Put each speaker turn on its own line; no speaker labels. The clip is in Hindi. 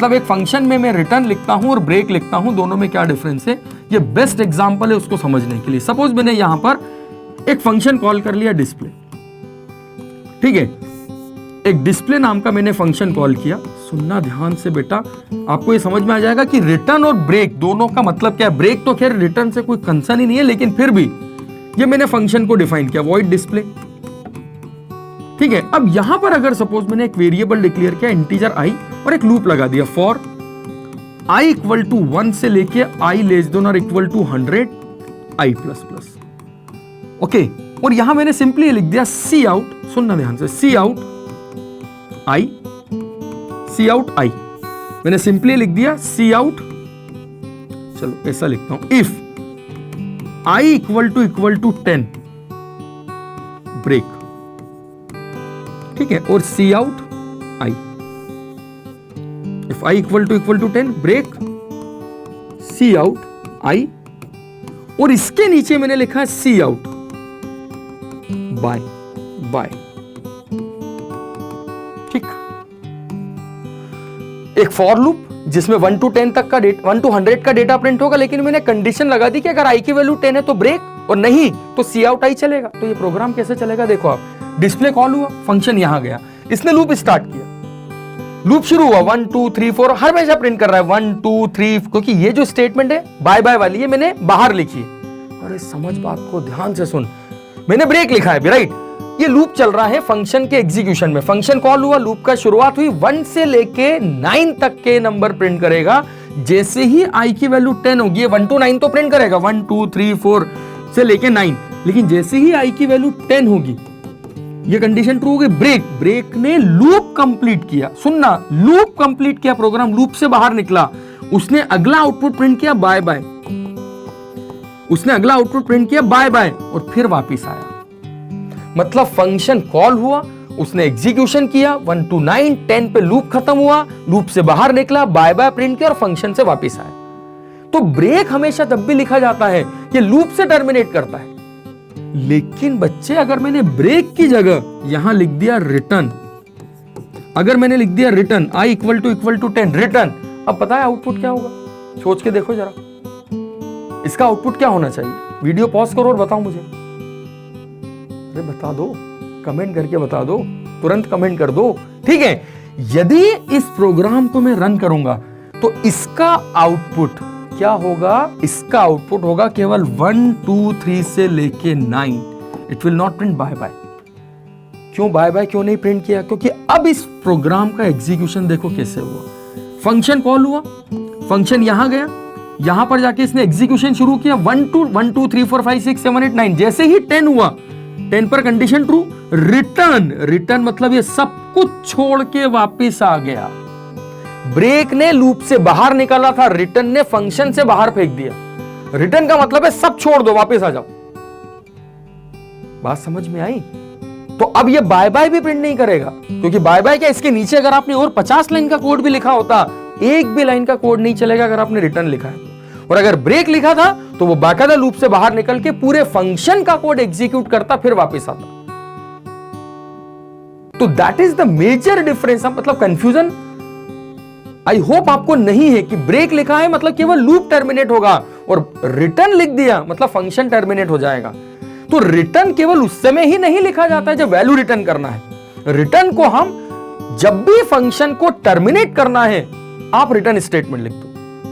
मतलब एक फंक्शन में मैं रिटर्न लिखता हूं और ब्रेक लिखता हूं, दोनों में क्या डिफरेंस है, ये बेस्ट एग्जांपल है उसको समझने के लिए। सपोज मैंने यहां पर एक फंक्शन कॉल कर लिया डिस्प्ले, ठीक है, एक डिस्प्ले नाम का मैंने फंक्शन कॉल किया। सुनना ध्यान से बेटा, आपको ये समझ में आ जाएगा कि रिटर्न और ब्रेक दोनों का मतलब क्या है। ब्रेक तो खैर रिटर्न से कोई कंसर्न ही नहीं है, लेकिन फिर भी ये मैंने फंक्शन को डिफाइन किया, वॉइड डिस्प्ले, ठीक है। अब यहां पर अगर सपोज मैंने एक वेरिएबल डिक्लेयर किया इंटीजर आई और एक लूप लगा दिया फॉर आई इक्वल टू 1 से लेके आई लेस देन और equal to 100 i plus plus, okay. और यहां मैंने सिंपली लिख दिया सी आउट, सुनना ध्यान से, सी out I, C out I, मैंने सिंपली लिख दिया सी आउट, चलो ऐसा लिखता हूं, if i equal to 10 break, ठीक है, और cout i, if i equal to 10 break cout i, और इसके नीचे मैंने लिखा है सी आउट बाय बाय, ठीक। एक फॉर लूप जिसमें 1 to 10 तक का 1 to 100 का डेटा प्रिंट होगा, लेकिन मैंने कंडीशन लगा दी कि अगर आई की वैल्यू 10 है तो ब्रेक और नहीं तो सी आउट आई चलेगा। तो ये प्रोग्राम कैसे चलेगा, देखो आप, डिस्प्ले कॉल हुआ, फंक्शन यहां गया, इसने लूप स्टार्ट किया, लूप शुरू हुआ 1 2 3 4, हर हमेशा प्रिंट कर रहा है 1 2 3, क्योंकि ये जो स्टेटमेंट है बाय बाय वाली है मैंने बाहर लिखी है। अरे समझ बात को, ध्यान से सुन, मैंने ब्रेक लिखा है राइट, ये लूप चल रहा है फंक्शन के एग्जीक्यूशन में, फंक्शन कॉल हुआ, लूप का शुरुआत हुई, 1 से लेके 9 तक के नंबर प्रिंट करेगा। जैसे ही आई की वैल्यू 10 होगी, 1 to 9 तो प्रिंट करेगा, 1 2 3 4 से लेके 9, लेकिन जैसे ही आई की वैल्यू 10 होगी, ये कंडीशन ट्रू हो गई, ब्रेक, ब्रेक ने लूप कंप्लीट किया, सुनना, लूप कंप्लीट किया, प्रोग्राम लूप से बाहर निकला, उसने अगला आउटपुट प्रिंट किया बाय बाय, उसने अगला आउटपुट प्रिंट किया बाय बाय, और फिर वापिस आया। मतलब फंक्शन कॉल हुआ, उसने एग्जीक्यूशन किया, 1 to 9 10 पे लूप खत्म हुआ, लूप से बाहर निकला, बाय बाय प्रिंट किया और फंक्शन से वापस आया। तो ब्रेक हमेशा तब भी लिखा जाता है कि लूप से टर्मिनेट करता है। लेकिन बच्चे, अगर मैंने ब्रेक की जगह यहां लिख दिया रिटर्न, अगर मैंने लिख दिया return i equal to 10 return, अब पता है आउटपुट क्या होगा, सोच के देखो जरा, इसका आउटपुट क्या होना चाहिए। वीडियो पॉज करो और बताओ मुझे, अरे बता दो, कमेंट करके बता दो, तुरंत कमेंट कर दो, ठीक है। यदि इस प्रोग्राम को मैं रन करूंगा तो इसका आउटपुट क्या होगा, इसका आउटपुट होगा केवल 1 2 3 से लेके 9, it will not print bye bye. क्यों बाय बाय क्यों नहीं प्रिंट किया, क्योंकि अब इस प्रोग्राम का एग्जीक्यूशन देखो कैसे हुआ, फंक्शन कॉल हुआ, फंक्शन यहां गया, यहां पर जाके इसने एग्जीक्यूशन शुरू किया, 1 2 3 4 5 6 7 8 9, जैसे ही 10 हुआ, 10 पर कंडीशन ट्रू, रिटर्न, रिटर्न मतलब ये सब कुछ छोड़ के वापस आ गया। ब्रेक ने लूप से बाहर निकाला था, रिटर्न ने फंक्शन से बाहर फेंक दिया। रिटर्न का मतलब है सब छोड़ दो, वापस आ जाओ। बात समझ में आई? तो अब ये बाय बाय भी प्रिंट नहीं करेगा, क्योंकि बाय बाय क्या, इसके नीचे अगर आपने और 50 लाइन का कोड भी लिखा होता, एक भी लाइन का कोड नहीं चलेगा अगर आपने रिटर्न लिखा है। और अगर ब्रेक लिखा था तो वो बाकायदा लूप से बाहर निकल के पूरे फंक्शन का कोड एग्जीक्यूट करता, फिर वापस आता। तो that is the major difference. मतलब कंफ्यूजन आई होप आपको नहीं है कि ब्रेक लिखा है मतलब केवल लूप टर्मिनेट होगा, और रिटर्न लिख दिया मतलब फंक्शन टर्मिनेट हो जाएगा। तो रिटर्न केवल उस समय ही नहीं लिखा जाता है जब वैल्यू रिटर्न करना है। रिटर्न को हम जब भी फंक्शन को टर्मिनेट करना है, आप रिटर्न स्टेटमेंट लिख दो।